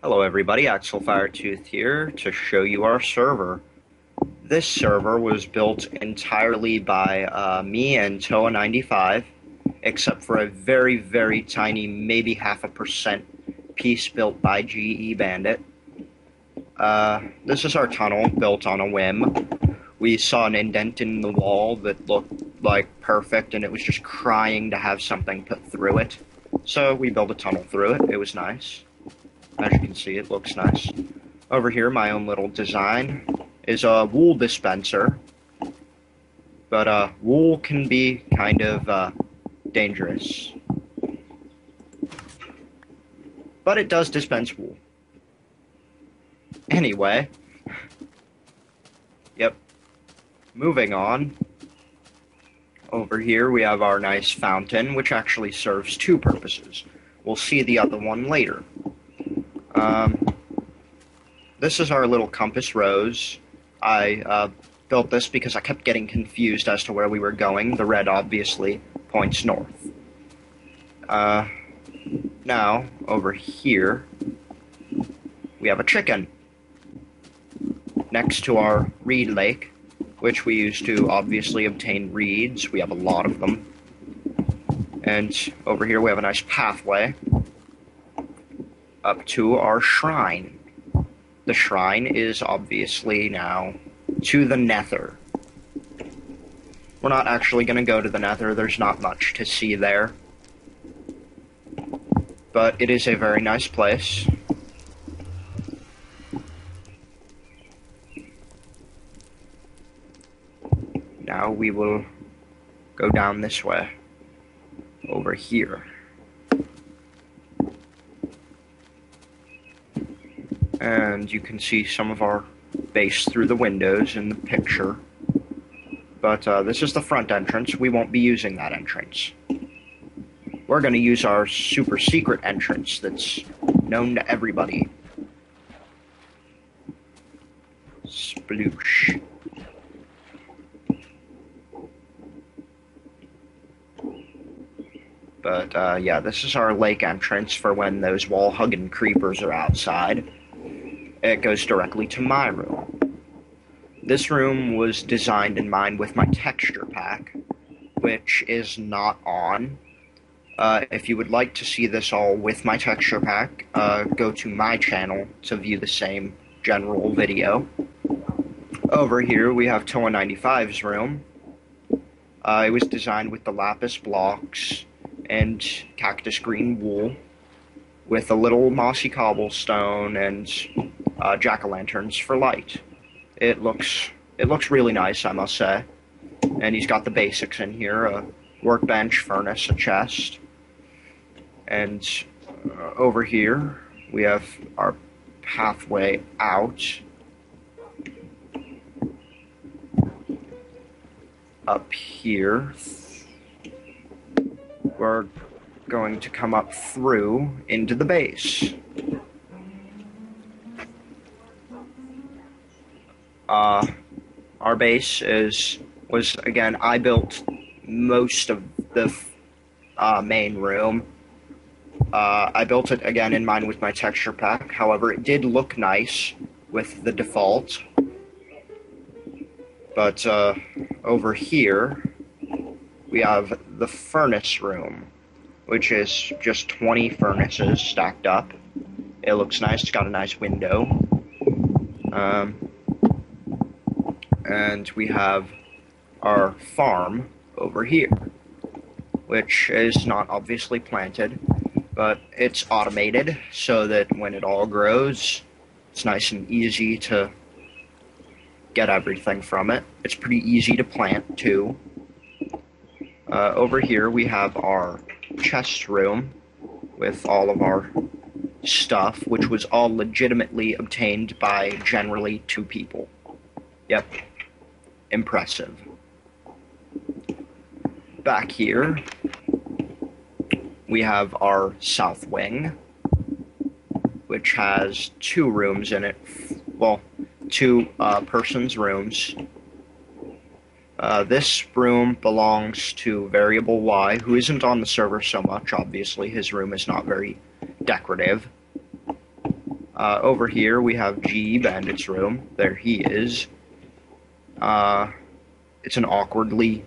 Hello everybody, Axlefiretooth here to show you our server. This server was built entirely by me and Toa95, except for a very, very tiny, maybe 0.5% piece built by GEbandit. This is our tunnel, built on a whim. We saw an indent in the wall that looked like perfect, and it was just crying to have something put through it. So we built a tunnel through it. It was nice. As you can see, it looks nice. Over here, my own little design is a wool dispenser. But wool can be kind of dangerous. But it does dispense wool. Anyway. Yep. Moving on. Over here, we have our nice fountain, which actually serves two purposes. We'll see the other one later. This is our little compass rose. I built this because I kept getting confused as to where we were going. The red obviously points north. Now, over here, we have a chicken next to our reed lake, which we use to obviously obtain reeds. We have a lot of them. And over here we have a nice pathway up to our shrine. The shrine is obviously now to the nether. We're not actually going to go to the nether, there's not much to see there. But it is a very nice place. Now we will go down this way, over here. And you can see some of our base through the windows in the picture. But this is the front entrance. We won't be using that entrance. We're going to use our super secret entrance that's known to everybody. Sploosh. But yeah, this is our lake entrance for when those wall-hugging creepers are outside. It goes directly to my room. This room was designed in mind with my texture pack, which is not on. If you would like to see this all with my texture pack, go to my channel to view the same general video. Over here we have Toa95's room. It was designed with the lapis blocks and cactus green wool, with a little mossy cobblestone and jack-o'-lanterns for light. It looks really nice, I must say. And he's got the basics in here: a workbench, furnace, a chest. And over here we have our pathway out. Up here we're going to come up through into the base. Our base was again, I built most of the main room. I built it again in mind with my texture pack. However, it did look nice with the default. But over here we have the furnace room, which is just 20 furnaces stacked up. It looks nice. It's got a nice window. And we have our farm over here, which is not obviously planted, but it's automated so that when it all grows, it's nice and easy to get everything from it. It's pretty easy to plant too. Over here we have our chest room with all of our stuff, which was all legitimately obtained by generally 2 people. Yep. Impressive. Back here we have our south wing, which has 2 rooms in it. Well, 2 persons' rooms. This room belongs to Variable Y, who isn't on the server so much, obviously. His room is not very decorative. Over here we have GEbandit's room. There he is. It's an awkwardly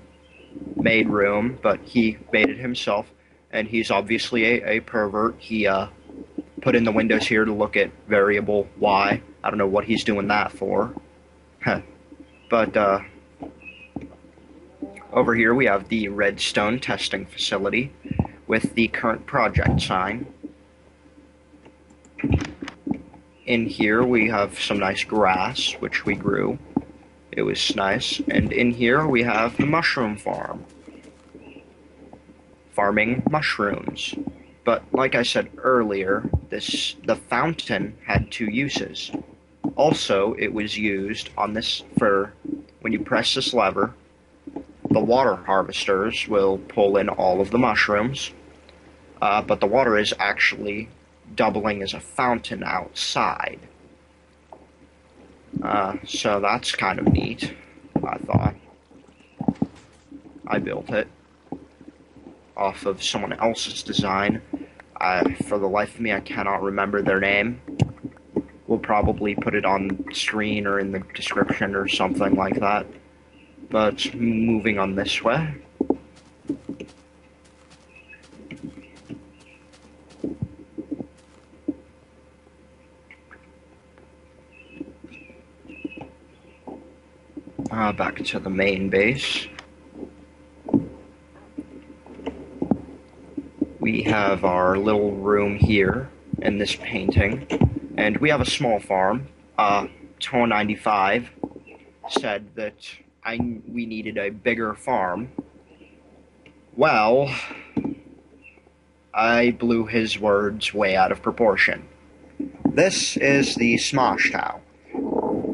made room, but he made it himself, and he's obviously a pervert. He put in the windows here to look at variable Y. I don't know what he's doing that for. But over here we have the redstone testing facility with the current project sign. In here we have some nice grass, which we grew. It was nice. And in here we have the mushroom farm. Farming mushrooms. But like I said earlier, the fountain had two uses. Also, it was used on this for when you press this lever, the water harvesters will pull in all of the mushrooms. But the water is actually doubling as a fountain outside. So that's kind of neat, I thought. I built it off of someone else's design. For the life of me, I cannot remember their name. We'll probably put it on screen or in the description or something like that. But moving on this way. Back to the main base. We have our little room here in this painting, and we have a small farm. 295 said that we needed a bigger farm. Well, I blew his words way out of proportion. This is the Smosh Tau,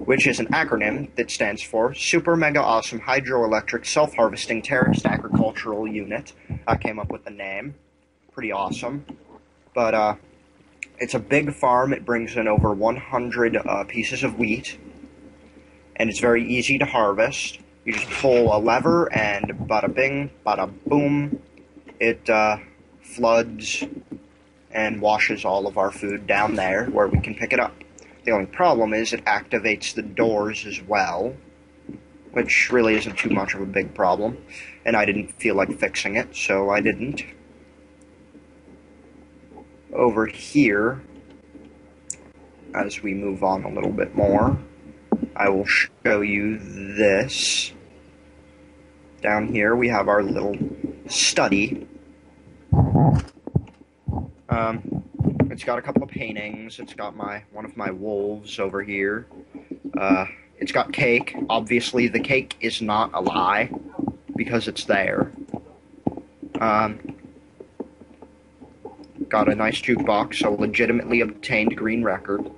which is an acronym that stands for Super Mega Awesome Hydroelectric Self-Harvesting Terraced Agricultural Unit. I came up with the name. Pretty awesome. But it's a big farm. It brings in over 100 pieces of wheat. And it's very easy to harvest. You just pull a lever and bada bing, bada boom. It floods and washes all of our food down there where we can pick it up. The only problem is it activates the doors as well, which really isn't too much of a big problem, and I didn't feel like fixing it, so I didn't. Over here, as we move on a little bit more, I will show you this. Down here we have our little study. It's got a couple of paintings. It's got one of my wolves over here. It's got cake. Obviously, the cake is not a lie because it's there. Got a nice jukebox, a legitimately obtained green record.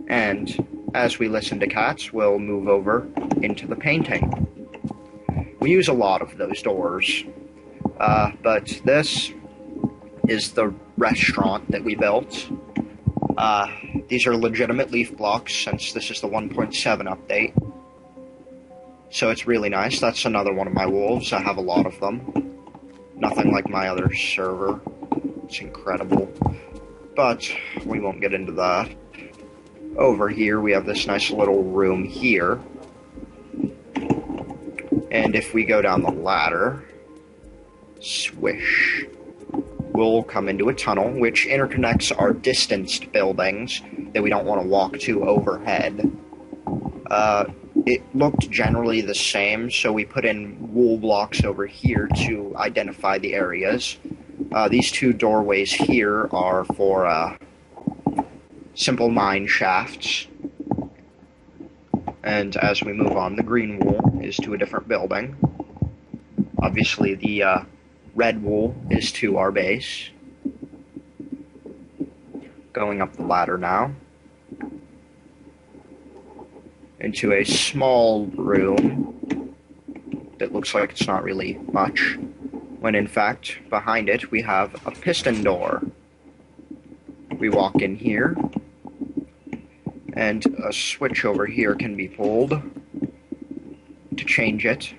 And as we listen to cats, we'll move over into the painting. We use a lot of those doors, but this is the restaurant that we built. These are legitimate leaf blocks since this is the 1.7 update. So it's really nice. That's another one of my wolves. I have a lot of them. Nothing like my other server. It's incredible. But we won't get into that. Over here we have this nice little room here. And if we go down the ladder, swish, we'll come into a tunnel which interconnects our distanced buildings that we don't want to walk to overhead. It looked generally the same, so we put in wool blocks over here to identify the areas. These two doorways here are for simple mine shafts. And as we move on, the green wool is to a different building. Obviously, the red wool is to our base. Going up the ladder now. Into a small room that looks like it's not really much, when in fact, behind it, we have a piston door. We walk in here, and a switch over here can be pulled to change it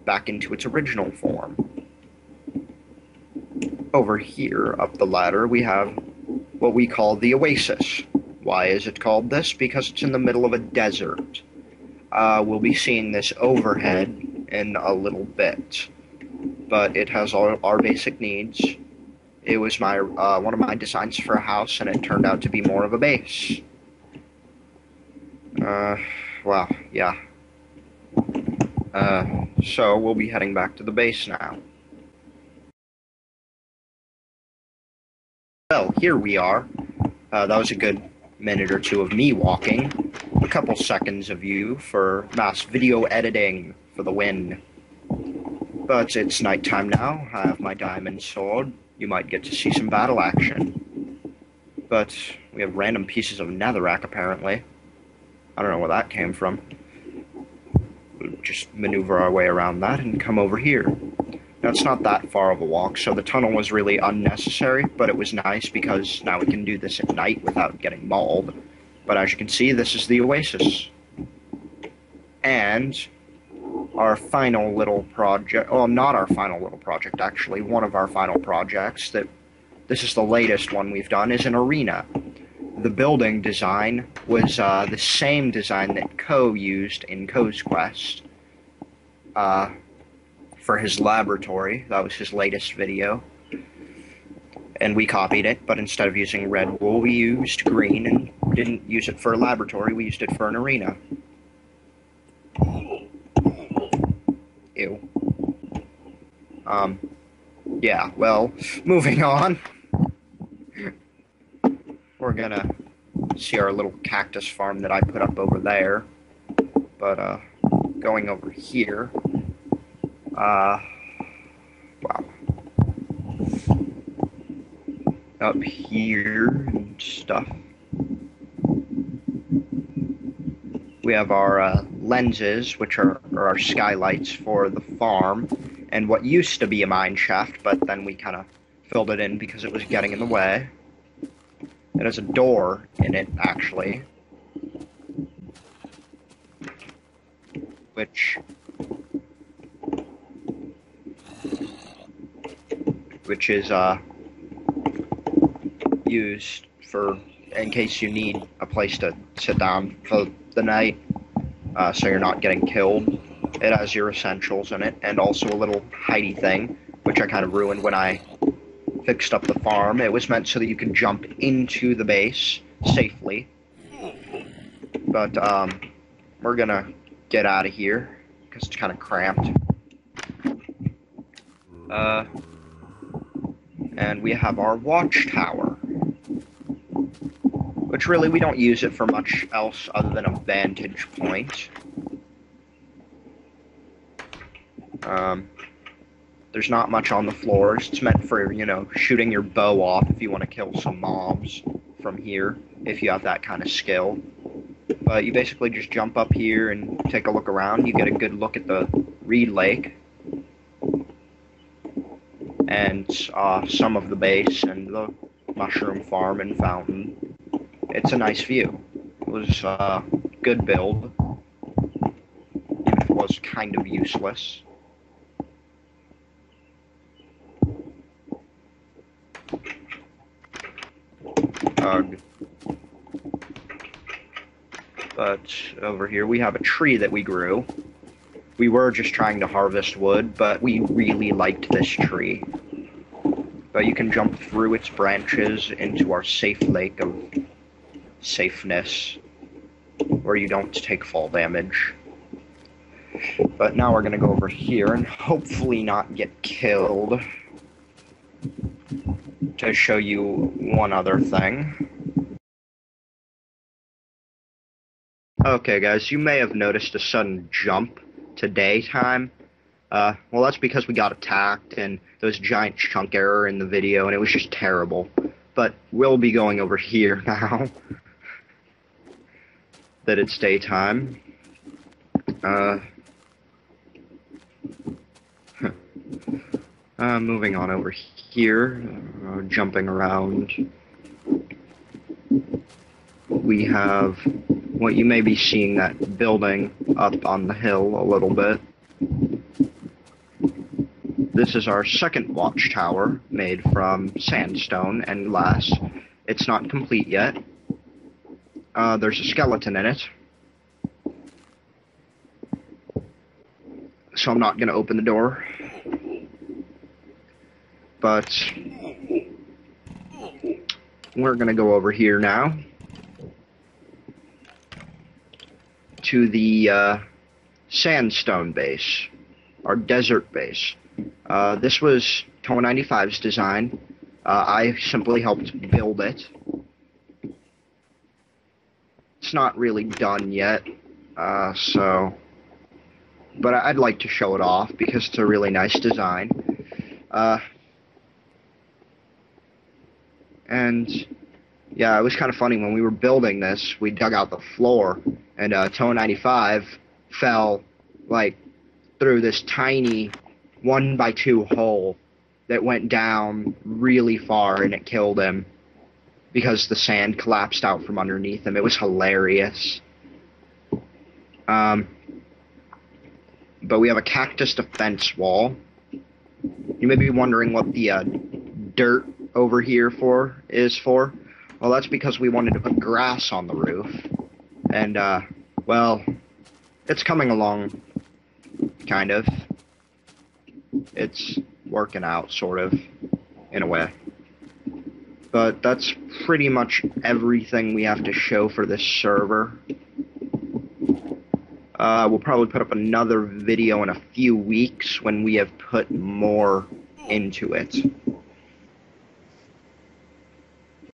back into its original form. Over here, up the ladder, we have what we call the Oasis. Why is it called this? Because it's in the middle of a desert. We'll be seeing this overhead in a little bit, but it has all our basic needs. It was my one of my designs for a house, and it turned out to be more of a base. Well, yeah. So we'll be heading back to the base now. Well, here we are. That was a good minute or two of me walking. A couple seconds of you for mass video editing for the win. But it's nighttime now. I have my diamond sword. You might get to see some battle action. But we have random pieces of netherrack, apparently. I don't know where that came from. We'll just maneuver our way around that and come over here. Now, it's not that far of a walk, so the tunnel was really unnecessary, but it was nice because now we can do this at night without getting mauled. But as you can see, this is the Oasis. And our final little project, well, not our final little project, actually, one of our final projects, this is the latest one we've done, is an arena. The building design was the same design that Ko used in Ko's Quest for his laboratory. That was his latest video. And we copied it, but instead of using red wool, we used green, and didn't use it for a laboratory, we used it for an arena. Ew. Yeah, well, moving on. We're gonna see our little cactus farm that I put up over there. But, going over here, wow. Up here and stuff. We have our lenses, which are our skylights for the farm, and what used to be a mine shaft, but then we kind of filled it in because it was getting in the way. It has a door in it, actually, which is used for in case you need a place to sit down for the night, so you're not getting killed. It has your essentials in it, and also a little hidey thing, which I kind of ruined when I fixed up the farm. It was meant so that you could jump into the base safely. But we're gonna get out of here because it's kind of cramped. And we have our watchtower, which really we don't use it for much else other than a vantage point. There's not much on the floors. It's meant for, you know, shooting your bow off if you want to kill some mobs from here, if you have that kind of skill. But you basically just jump up here and take a look around. You get a good look at the Reed Lake and some of the base and the mushroom farm and fountain. It's a nice view. It was a good build, even if it was kind of useless. But over here we have a tree that we grew. We were just trying to harvest wood, but we really liked this tree. But you can jump through its branches into our safe lake of safeness, where you don't take fall damage. But now we're gonna go over here and hopefully not get killed, to show you one other thing. Okay guys, you may have noticed a sudden jump to daytime. Well, that's because we got attacked and there was a giant chunk error in the video and it was just terrible. But we'll be going over here now that it's daytime. Moving on over here, jumping around. We have what you may be seeing, that building up on the hill a little bit. This is our second watchtower, made from sandstone and glass. It's not complete yet. There's a skeleton in it. So I'm not going to open the door. But we're going to go over here now to the sandstone base, our desert base. This was Toe95's design. I simply helped build it. It's not really done yet, but I'd like to show it off because it's a really nice design. And yeah, it was kind of funny when we were building this. We dug out the floor, and Toe95 fell like through this tiny 1x2 hole that went down really far, and it killed him because the sand collapsed out from underneath him. It was hilarious. But we have a cactus defense wall. You may be wondering what the dirt over here is for. Well, that's because we wanted to put grass on the roof. And, well, it's coming along, kind of. It's working out, sort of, in a way. But that's pretty much everything we have to show for this server. We'll probably put up another video in a few weeks when we have put more into it.